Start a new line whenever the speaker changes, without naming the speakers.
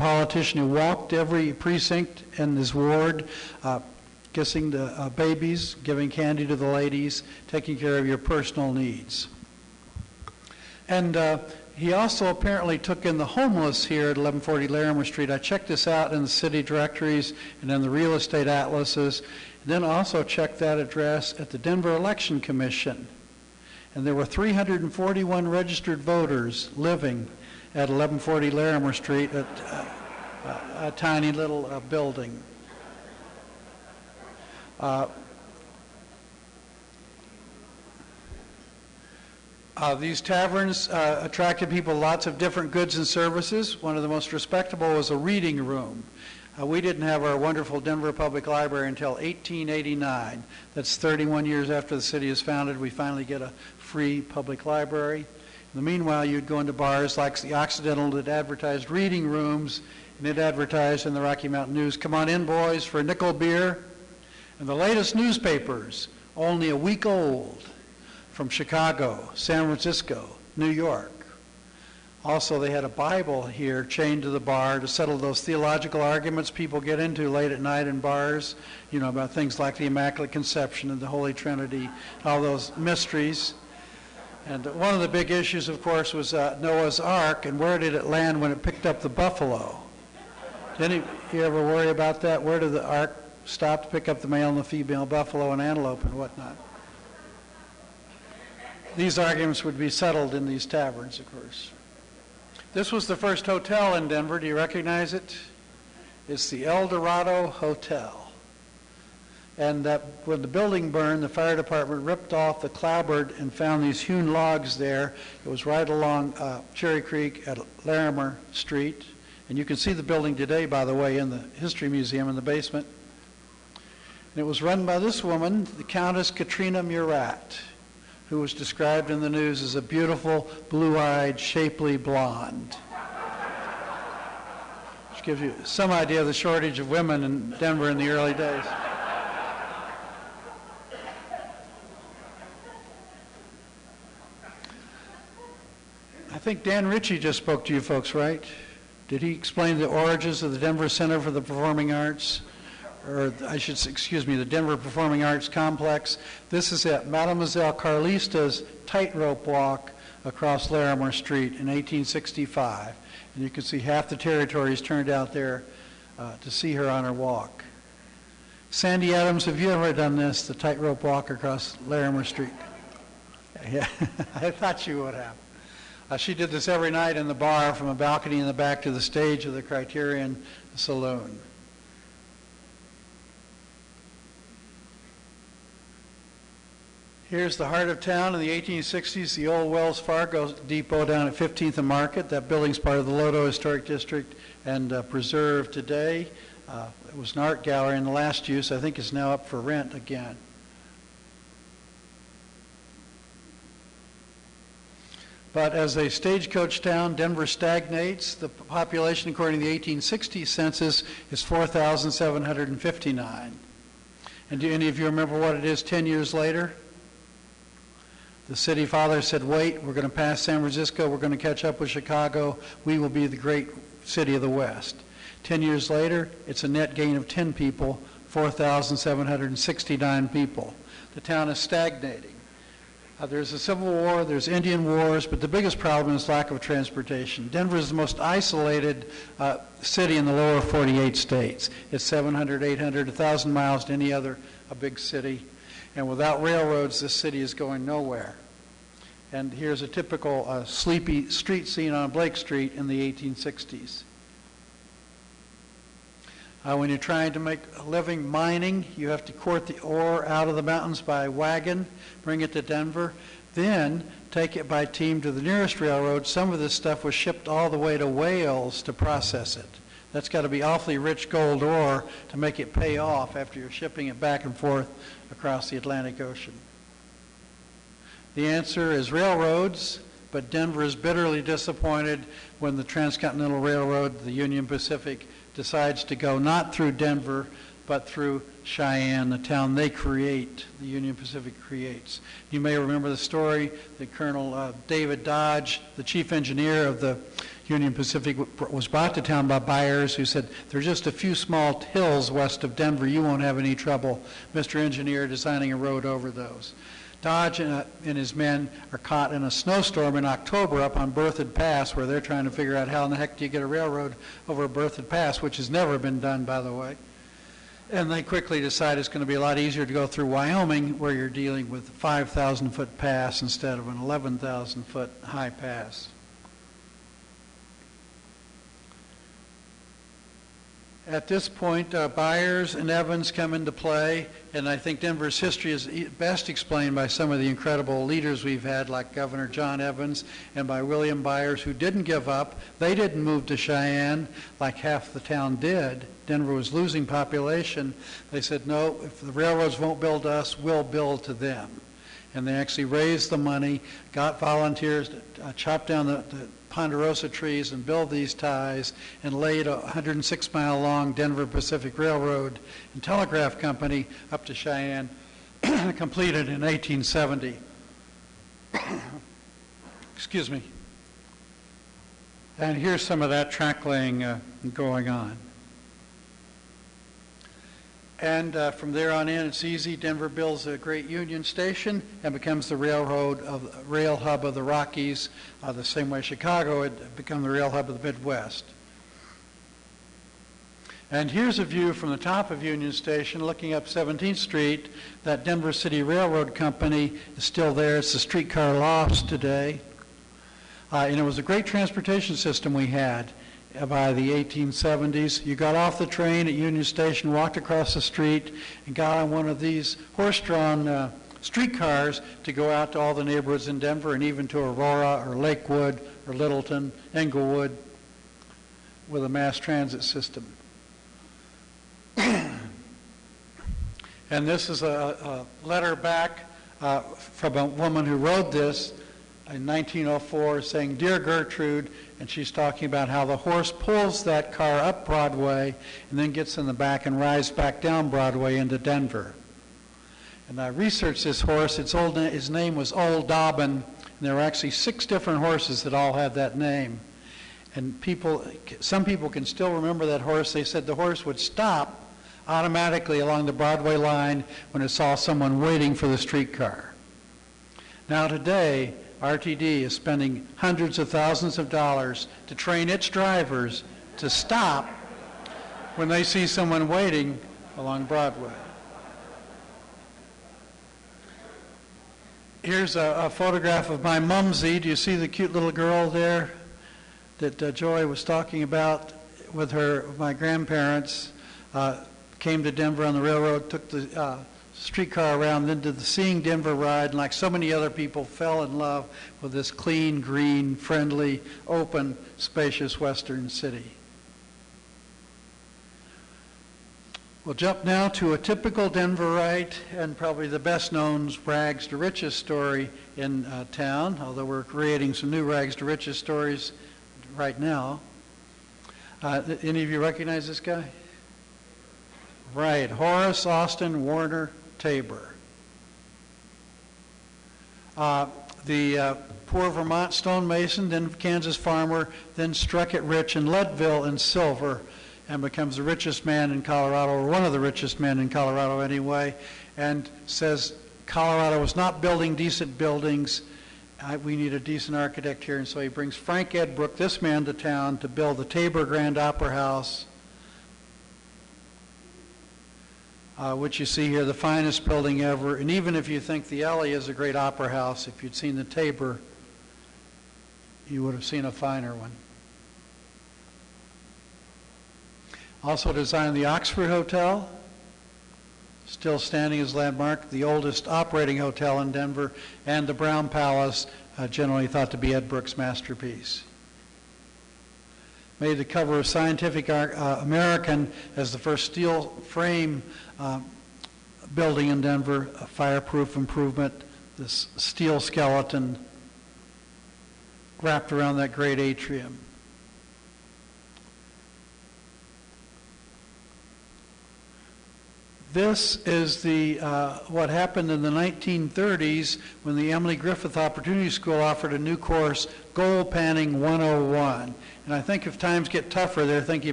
politician who walked every precinct in his ward, kissing the babies, giving candy to the ladies, taking care of your personal needs. And he also apparently took in the homeless here at 1140 Larimer Street. I checked this out in the city directories and in the real estate atlases, and then also checked that address at the Denver Election Commission. And there were 341 registered voters living at 1140 Larimer Street at a tiny little building. These taverns attracted people, lots of different goods and services. One of the most respectable was a reading room. We didn't have our wonderful Denver Public Library until 1889. That's 31 years after the city was founded. We finally get a free public library. In the meanwhile, you'd go into bars like the Occidental that advertised reading rooms, and it advertised in the Rocky Mountain News, "Come on in, boys, for a nickel beer." And the latest newspapers, only a week old, from Chicago, San Francisco, New York. Also, they had a Bible here chained to the bar to settle those theological arguments people get into late at night in bars, you know, about things like the Immaculate Conception and the Holy Trinity, all those mysteries. And one of the big issues, of course, was Noah's Ark, and where did it land when it picked up the buffalo? Did you ever worry about that? Where did the Ark stop to pick up the male and the female buffalo and antelope and whatnot? These arguments would be settled in these taverns, of course. This was the first hotel in Denver. Do you recognize it? It's the El Dorado Hotel. And when the building burned, the fire department ripped off the clapboard and found these hewn logs there. It was right along Cherry Creek at Larimer Street. And you can see the building today, by the way, in the History Museum in the basement. And it was run by this woman, the Countess Katrina Murat, who was described in the news as a beautiful, blue-eyed, shapely blonde. Which gives you some idea of the shortage of women in Denver in the early days. I think Dan Ritchie just spoke to you folks, right? Did he explain the origins of the Denver Center for the Performing Arts? Or I should say, excuse me, the Denver Performing Arts Complex. This is at Mademoiselle Carlista's tightrope walk across Larimer Street in 1865. And you can see half the territories turned out there to see her on her walk. Sandy Adams, have you ever done this, the tightrope walk across Larimer Street? Yeah, I thought you would have. She did this every night in the bar from a balcony in the back to the stage of the Criterion Saloon. Here's the heart of town in the 1860s, the old Wells Fargo depot down at 15th and Market. That building's part of the Lodo Historic District and preserved today. It was an art gallery in the last use. I think it's now up for rent again. But as a stagecoach town, Denver stagnates. The population, according to the 1860 census, is 4,759. And do any of you remember what it is 10 years later? The city father said, wait, we're going to pass San Francisco, we're going to catch up with Chicago, we will be the great city of the West. 10 years later, it's a net gain of 10 people, 4,769 people. The town is stagnating. There's a Civil War, there's Indian Wars, but the biggest problem is lack of transportation. Denver is the most isolated city in the lower 48 states. It's 700, 800, 1,000 miles to any other big city. And without railroads, this city is going nowhere. And here's a typical sleepy street scene on Blake Street in the 1860s. When you're trying to make a living mining, you have to cart the ore out of the mountains by wagon, bring it to Denver, then take it by team to the nearest railroad. Some of this stuff was shipped all the way to Wales to process it. That's got to be awfully rich gold ore to make it pay off after you're shipping it back and forth across the Atlantic Ocean. The answer is railroads, but Denver is bitterly disappointed when the Transcontinental Railroad, the Union Pacific, decides to go not through Denver, but through Cheyenne, the town they create, the Union Pacific creates. You may remember the story that Colonel David Dodge, the chief engineer of the Union Pacific was brought to town by buyers who said, there's just a few small hills west of Denver, you won't have any trouble, Mr. Engineer, designing a road over those. Dodge and his men are caught in a snowstorm in October up on Berthoud Pass, where they're trying to figure out how in the heck do you get a railroad over Berthoud Pass, which has never been done, by the way. And they quickly decide it's going to be a lot easier to go through Wyoming, where you're dealing with a 5,000-foot pass instead of an 11,000-foot high pass. At this point, Byers and Evans come into play, and I think Denver's history is best explained by some of the incredible leaders we've had, like Governor John Evans, and by William Byers, who didn't give up. They didn't move to Cheyenne like half the town did. Denver was losing population. They said, no, if the railroads won't build us, we'll build to them. And they actually raised the money, got volunteers to chop down the ponderosa trees and build these ties, and laid a 106-mile-long Denver Pacific Railroad and Telegraph Company up to Cheyenne, completed in 1870. Excuse me. And here's some of that track laying going on. And from there on in, it's easy. Denver builds a great Union Station and becomes the rail hub of the Rockies, the same way Chicago had become the rail hub of the Midwest. And here's a view from the top of Union Station looking up 17th Street. That Denver City Railroad Company is still there. It's the streetcar lofts today. And it was a great transportation system we had. By the 1870s, you got off the train at Union Station, walked across the street, and got on one of these horse-drawn streetcars to go out to all the neighborhoods in Denver, and even to Aurora or Lakewood or Littleton, Englewood, with a mass transit system. And this is a letter back from a woman who wrote this in 1904 saying, "Dear Gertrude," and she's talking about how the horse pulls that car up Broadway and then gets in the back and rides back down Broadway into Denver. And I researched this horse. His name was Old Dobbin, and there were actually 6 different horses that all had that name. And some people can still remember that horse. They said the horse would stop automatically along the Broadway line when it saw someone waiting for the streetcar. Now today, RTD is spending hundreds of thousands of dollars to train its drivers to stop when they see someone waiting along Broadway. Here's a photograph of my mumsy. Do you see the cute little girl there that Joy was talking about with my grandparents? Came to Denver on the railroad, took the streetcar around, then did the Seeing Denver ride, and like so many other people, fell in love with this clean, green, friendly, open, spacious western city. We'll jump now to a typical Denverite, and probably the best known rags to riches story in town, although we're creating some new rags to riches stories right now. Any of you recognize this guy? Right, Horace Austin Warner Tabor. The poor Vermont stonemason, then Kansas farmer, then struck it rich in Leadville and silver, and becomes the richest man in Colorado, or one of the richest men in Colorado anyway, and says Colorado is not building decent buildings. We need a decent architect here, and so he brings Frank Edbrook, this man, to town to build the Tabor Grand Opera House, which you see here, the finest building ever. And even if you think the Alley is a great opera house, if you'd seen the Tabor, you would have seen a finer one. Also designed the Oxford Hotel, still standing as landmark, the oldest operating hotel in Denver, and the Brown Palace, generally thought to be Edbrook's masterpiece. Made the cover of Scientific American as the first steel frame building in Denver, a fireproof improvement, this steel skeleton wrapped around that great atrium. This is the what happened in the 1930s when the Emily Griffith Opportunity School offered a new course, Goal Panning 101. And I think if times get tougher, they're thinking